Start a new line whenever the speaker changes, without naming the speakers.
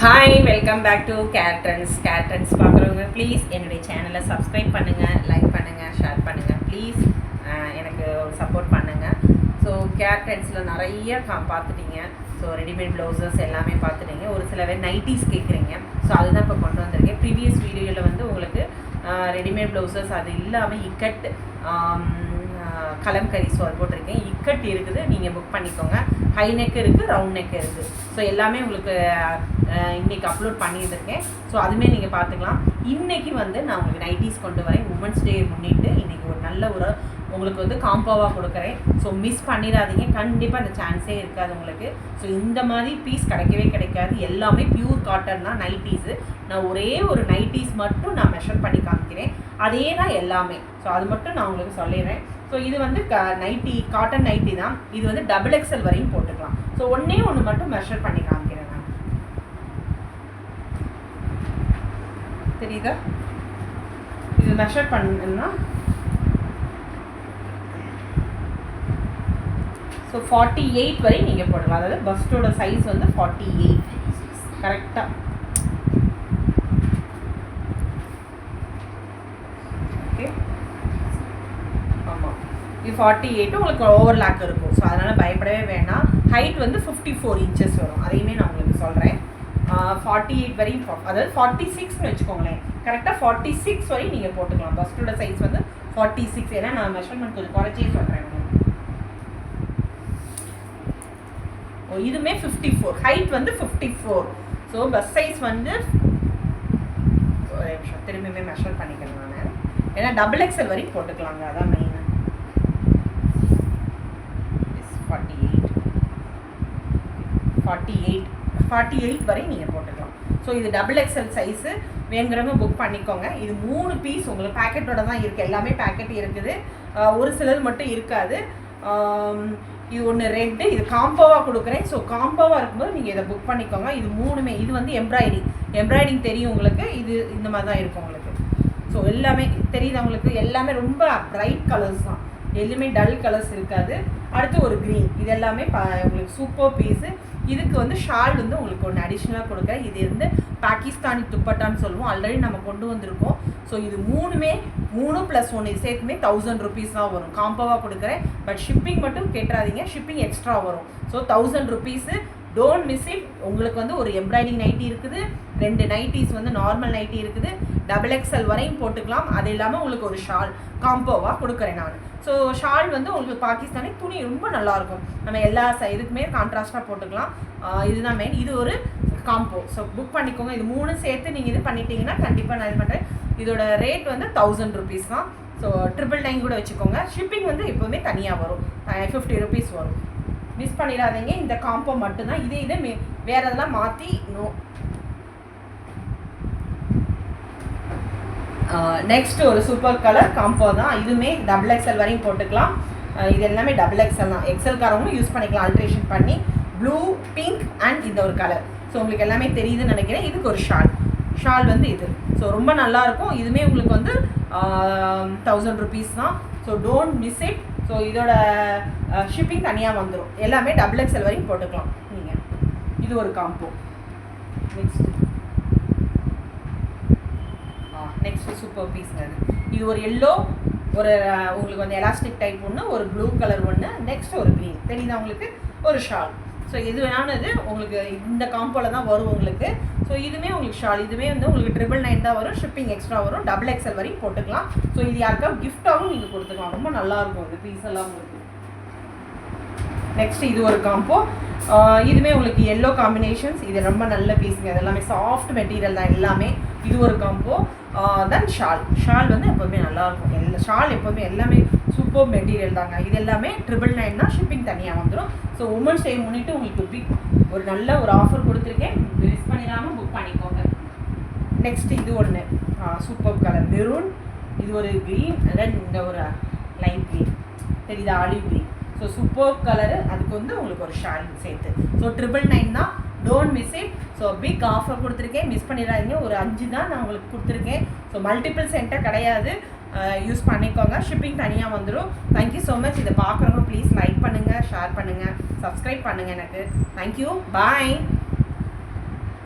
Hi, welcome back to Care Trends. பார்க்குறவங்க please என்னுடைய சேனலை சப்ஸ்கிரைப் பண்ணுங்கள், லைக் பண்ணுங்கள், ஷேர் பண்ணுங்கள். ப்ளீஸ் எனக்கு சப்போர்ட் பண்ணுங்கள். ஸோ கேர் ட்ரெண்ட்ஸில் நிறைய பார்த்துட்டீங்க. ஸோ ரெடிமேட் ப்ளவுசஸ் எல்லாமே பார்த்துட்டீங்க. ஒரு சில பேர் நைட்டிஸ் கேட்குறீங்க. ஸோ அதுதான் இப்போ கொண்டு வந்திருக்கேன். ப்ரீவியஸ் வீடியோவில் வந்து உங்களுக்கு ரெடிமேட் ப்ளவுசஸ் அது இல்லாமல் இக்கட் கலம்கரி ஸோ அது போட்டிருக்கேன். இக்கட் இருக்குது, நீங்கள் புக் பண்ணிக்கோங்க. ஹை நெக் இருக்குது, ரவுண்ட் நெக் இருக்குது. ஸோ எல்லாமே உங்களுக்கு இன்றைக்கி அப்லோட் பண்ணியிருந்திருக்கேன். ஸோ அதுவுமே நீங்கள் பார்த்துக்கலாம். இன்றைக்கி வந்து நான் உங்களுக்கு நைட்டிஸ் கொண்டு வரேன். உமன்ஸ் டே முன்னிட்டு இன்றைக்கி ஒரு நல்ல ஒரு உங்களுக்கு வந்து காம்போவாக கொடுக்குறேன். ஸோ மிஸ் பண்ணிடாதீங்க. கண்டிப்பாக அந்த சான்ஸே இருக்காது உங்களுக்கு. ஸோ இந்த மாதிரி பீஸ் கிடைக்கவே கிடைக்காது. எல்லாமே பியூர் காட்டன் தான் நைட்டிஸு. நான் ஒரே ஒரு நைட்டிஸ் மட்டும் நான் மெஷர் பண்ணி காமிக்கிறேன். அதே தான் எல்லாமே. ஸோ அது மட்டும் நான் உங்களுக்கு சொல்லிடுறேன். ஸோ இது வந்து நைட்டி, காட்டன் நைட்டி தான். இது வந்து டபுள் எக்ஸல் வரையும் போட்டுக்கலாம். ஸோ ஒன்றே ஒன்று மட்டும் மெஷர் பண்ணி காமிக்கிறேன் நான். தெரியுதா? இது மெஷர் பண்ணணும்னா ஸோ 48 வரை நீங்கள் போடலாம். அதாவது பஸ்டோட சைஸ் வந்து 48 கரெக்டாக. ஓகே, ஆமாம், இது 48 உங்களுக்கு ஓவர்லாக் இருக்கும். ஸோ அதனால் பயப்படவே வேண்டாம். ஹைட் வந்து 54 இன்ச்சஸ் வரும். அதையுமே நான் உங்களுக்கு சொல்கிறேன். 48 வரையும், அதாவது 46ன்னு வச்சுக்கோங்களேன். கரெக்டாக 46 வரையும் நீங்கள் போட்டுக்கலாம். பஸ்டோட சைஸ் வந்து 46. ஏன்னா நான் மெஷர்மெண்ட் கொஞ்சம் குறைச்சே சொல்கிறேன். இதுமே 54, ஹைட் வந்து 54. ஸோ பஸ் சைஸ் வந்து ஒரு நிமிஷம் திரும்பியுமே மெஷர் பண்ணிக்கிறேன் நான். ஏன்னா டபுள் எக்ஸல் வரைக்கும் போட்டுக்கலாங்க, அதான் மெயின். 48 வரை நீங்கள் போட்டுக்கலாம். ஸோ இது டபுள் எக்ஸல் சைஸு. வேணுங்கிறவங்க புக் பண்ணிக்கோங்க. இது 3 பீஸ் உங்களுக்கு பேக்கெட்டோட தான் இருக்குது. எல்லாமே பேக்கெட் இருக்குது, ஒரு சிலது மட்டும் இருக்காது. இது ஒன்று ரெட்டு, இது காம்போவாக கொடுக்குறேன். ஸோ காம்போவாக இருக்கும்போது நீங்கள் இதை புக் பண்ணிக்கோங்க. இது 3மே, இது வந்து எம்ப்ராய்டிங் தெரியும் உங்களுக்கு. இது இந்த மாதிரி தான் இருக்கும் உங்களுக்கு. ஸோ எல்லாமே தெரியுது உங்களுக்கு. எல்லாமே ரொம்ப பிரைட் கலர்ஸ் தான், எதுவுமே டல் கலர்ஸ் இருக்காது. அடுத்து ஒரு க்ரீன், இது எல்லாமே உங்களுக்கு சூப்பர் பீஸு. இதுக்கு வந்து ஷால் வந்து உங்களுக்கு ஒன்று அடிஷ்னலாக கொடுக்குறேன். இது வந்து பாகிஸ்தானி துப்பட்டான்னு சொல்லுவோம். ஆல்ரெடி நம்ம கொண்டு வந்திருக்கோம். ஸோ இது 3மே 3 + 1 இது சேர்த்துமே 1000 rupees தான் வரும். காம்போவாக கொடுக்குறேன். பட் ஷிப்பிங் மட்டும் கேட்டுறாதீங்க, ஷிப்பிங் எக்ஸ்ட்ரா வரும். So 1000 rupees. Don't miss it. உங்களுக்கு வந்து ஒரு எம்ப்ராய்டிங் நைட்டி இருக்குது, 2 நைட்டிஸ் வந்து நார்மல் நைட்டி இருக்குது, டபுள் எக்ஸல் வரையும் போட்டுக்கலாம். அது இல்லாமல் உங்களுக்கு ஒரு ஷால் காம்போவாக கொடுக்குறேன் நான். ஸோ ஷால் வந்து உங்களுக்கு பாகிஸ்தானி துணி ரொம்ப நல்லாயிருக்கும். நம்ம எல்லா இதுக்குமே கான்ட்ராஸ்டாக போட்டுக்கலாம். இதுதான் மெயின். இது ஒரு காம்போ. ஸோ புக் பண்ணிக்கோங்க. இது 3 சேர்த்து நீங்கள் இது பண்ணிட்டீங்கன்னா கண்டிப்பாக நான் இது பண்ணுறேன். இதோட ரேட் வந்து 1000 rupees தான். ஸோ 999 கூட வச்சுக்கோங்க. ஷிப்பிங் வந்து எப்போவுமே தனியாக வரும், 50 rupees வரும். மிஸ் பண்ணிடாதீங்க. இந்த காம்போ மட்டும்தான். இதே வேறு எதெல்லாம் மாற்றி நெக்ஸ்ட் ஒரு சூப்பர் கலர் காம்போ தான். இதுவுமே டபுள் எக்ஸல் வரையும் போட்டுக்கலாம். இது எல்லாமே டபுள் எக்ஸல் தான். எக்ஸல்காரவங்களும் யூஸ் பண்ணிக்கலாம் ஆல்ட்ரேஷன் பண்ணி. ப்ளூ, பிங்க் அண்ட் இந்த ஒரு கலர். ஸோ உங்களுக்கு எல்லாமே தெரியுதுன்னு நினைக்கிறேன். இதுக்கு ஒரு ஷால் வந்து இது. ஸோ ரொம்ப நல்லாயிருக்கும். இதுவுமே உங்களுக்கு வந்து 1000 rupees தான். So don't miss it. So இதோட ஷிப்பிங் தனியாக வந்துடும். எல்லாமே டபுள் எக்ஸல் வரையும் போட்டுக்கலாம் நீங்கள். இது ஒரு காம்போ. Next super பீஸ்ங்க. இது ஒரு எல்லோ, ஒரு உங்களுக்கு வந்து எலாஸ்டிக் டைப் ஒன்று, ஒரு ப்ளூ கலர் ஒன்று, நெக்ஸ்ட் ஒரு க்ரீன். தெரியுதா உங்களுக்கு? ஒரு ஷால். ஸோ எது வேணாலும் இது உங்களுக்கு இந்த காம்போவில் தான் வரும் உங்களுக்கு. ஸோ இதுவுமே உங்களுக்கு ஷால். இதுவுமே வந்து உங்களுக்கு 999 தான் வரும். ஷிப்பிங் எக்ஸ்ட்ரா வரும். டபுள் எக்ஸல் வரையும் போட்டுக்கலாம். ஸோ இது யாருக்காவது கிஃப்டாகவும் நீங்கள் கொடுத்துக்கலாம். ரொம்ப நல்லாயிருக்கும் இது பீஸ் எல்லாம் உங்களுக்கு. நெக்ஸ்ட் இது ஒரு காம்போ. இதுவுமே உங்களுக்கு எல்லோ காம்பினேஷன்ஸ். இது ரொம்ப நல்ல பீஸுங்க. இது எல்லாமே சாஃப்ட் மெட்டீரியல் தான் எல்லாமே. இது ஒரு காம்போ. தென் ஷால் வந்து எப்போவுமே நல்லாயிருக்கும். ஷால் எப்போவுமே எல்லாமே சூப்பர் மெட்டீரியல் தாங்க. இது எல்லாமே 999 தான். ஷிப்பிங் தனியாக வந்துடும். ஸோ உமன்ஸ் டே முன்னிட்டு உங்களுக்கு ஒரு நல்ல ஒரு ஆஃபர் கொடுத்துருக்கேன். மிஸ் பண்ணிடாமல் புக் பண்ணிக்கோங்க. நெக்ஸ்ட் இது ஒன்று சூப்பர் கலர் மெரூன். இது ஒரு க்ரீன், தென் இந்த ஒரு லைட் க்ரீன். தெரியுதா? Olive green. So super colour. அதுக்கு வந்து உங்களுக்கு ஒரு ஷால் சேர்த்து. ஸோ 999 தான். Don't miss it. So big offer கொடுத்துருக்கேன், மிஸ் பண்ணிடாதீங்க. ஒரு 5 தான் நான் உங்களுக்கு கொடுத்துருக்கேன். ஸோ மல்டிபிள் சென்டர் கிடையாது, யூஸ் பண்ணிக்கோங்க. ஷிப்பிங் தனியாக வந்துடும். Thank you so much. இதை பார்க்குறவங்க ப்ளீஸ் லைக் பண்ணுங்கள், ஷேர் பண்ணுங்கள், சப்ஸ்கிரைப் பண்ணுங்கள் எனக்கு. தேங்க்யூ, பாய்.